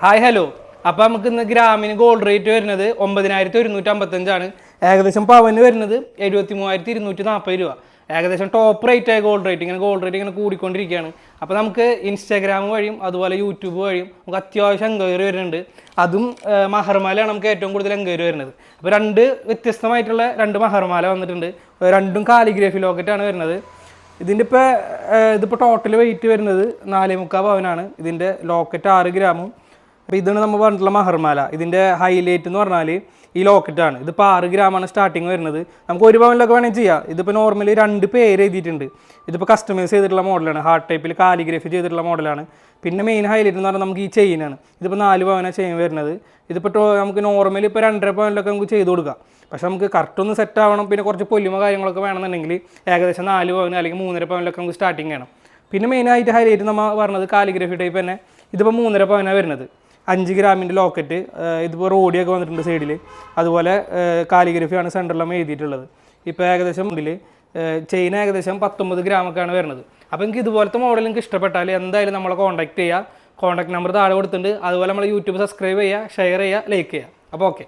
Hi hello. അപ്പോൾ നമുക്ക് ഇന്ന് ഗ്രാമിന് ഗോൾഡ് റേറ്റ് വരുന്നത് 9155 ഏകദേശം പവന് വരുന്നത് 73,240 രൂപ. ഏകദേശം ടോപ്പ് റേറ്റ് ആയ ഗോൾഡ് റേറ്റ് ഇങ്ങനെ കൂടിക്കൊണ്ടിരിക്കുകയാണ്. അപ്പോൾ നമുക്ക് ഇൻസ്റ്റാഗ്രാം വഴിയും അതുപോലെ യൂട്യൂബ് വഴിയും നമുക്ക് അത്യാവശ്യം എൻക്വയറി വരുന്നുണ്ട്. അതും മഹർമാലയാണ് നമുക്ക് ഏറ്റവും കൂടുതൽ എൻക്വയറി വരുന്നത്. അപ്പോൾ വ്യത്യസ്തമായിട്ടുള്ള രണ്ട് മഹർമാല വന്നിട്ടുണ്ട്. രണ്ടും കാലിഗ്രഫി ലോക്കറ്റാണ് വരുന്നത്. ഇതിപ്പോൾ ടോട്ടൽ വെയിറ്റ് വരുന്നത് 4.25 പവനാണ്. ഇതിൻ്റെ ലോക്കറ്റ് 6 ഗ്രാമും. അപ്പോൾ ഇതാണ് നമ്മൾ പറഞ്ഞിട്ടുള്ള മഹർമാല. ഇതിൻ്റെ ഹൈലൈറ്റ് എന്ന് പറഞ്ഞാൽ ഈ ലോക്കറ്റാണ്. ഇതിപ്പോൾ 6 ഗ്രാമാണ് സ്റ്റാർട്ടിങ് വരുന്നത്. നമുക്ക് 1 പവനിലൊക്കെ വേണമെങ്കിൽ ചെയ്യാം. ഇതിപ്പോൾ നോർമലി 2 പേര് എഴുതിയിട്ടുണ്ട്. ഇതിപ്പോൾ കസ്റ്റമൈസ് ചെയ്തിട്ടുള്ള മോഡലാണ്. ഹാർട്ട് ടൈപ്പിൽ കാലിഗ്രഫി ചെയ്തിട്ടുള്ള മോഡലാണ്. പിന്നെ മെയിൻ ഹൈലൈറ്റ് എന്ന് പറഞ്ഞാൽ നമുക്ക് ഈ ചെയിനാണ്. ഇതിപ്പോൾ 4 പവനാണ് ചെയിൻ വരുന്നത്. ഇതിപ്പോൾ നമുക്ക് നോർമലി ഇപ്പോൾ 2.5 പവനിലൊക്കെ നമുക്ക് ചെയ്ത് കൊടുക്കാം. പക്ഷേ നമുക്ക് കറക്റ്റ് ഒന്ന് സെറ്റ് ആവണം. പിന്നെ കുറച്ച് പൊലിമ കാര്യങ്ങളൊക്കെ വേണമെന്നുണ്ടെങ്കിൽ ഏകദേശം 4 പവന് അല്ലെങ്കിൽ 3.5 പവനിലൊക്കെ നമുക്ക് സ്റ്റാർട്ടിങ് വേണം. പിന്നെ മെയിനായിട്ട് ഹൈലൈറ്റ് നമ്മൾ പറഞ്ഞത് കാലിഗ്രഫി ടൈപ്പ് തന്നെ. ഇതിപ്പോൾ 3.5 പവനാണ് വരുന്നത്. 5 ഗ്രാമിൻ്റെ ലോക്കറ്റ്. ഇതിപ്പോൾ റോഡിയൊക്കെ വന്നിട്ടുണ്ട് സൈഡിൽ. അതുപോലെ കാലിഗ്രഫിയാണ് സെൻറ്ററിലും എഴുതിയിട്ടുള്ളത്. ഇപ്പോൾ ഏകദേശം ഇതിൽ ചെയിൻ ഏകദേശം 19 ഗ്രാമൊക്കെയാണ് വരുന്നത്. അപ്പോൾ എനിക്ക് ഇതുപോലത്തെ മോഡൽ നിങ്ങൾക്ക് ഇഷ്ടപ്പെട്ടാൽ എന്തായാലും നമ്മളെ കോൺടാക്ട് ചെയ്യുക. കോൺടാക്ട് നമ്പർ താഴെ കൊടുത്തിട്ടുണ്ട്. അതുപോലെ നമ്മൾ യൂട്യൂബ് സബ്സ്ക്രൈബ് ചെയ്യുക, ഷെയർ ചെയ്യുക, ലൈക്ക് ചെയ്യുക. അപ്പോൾ ഓക്കെ.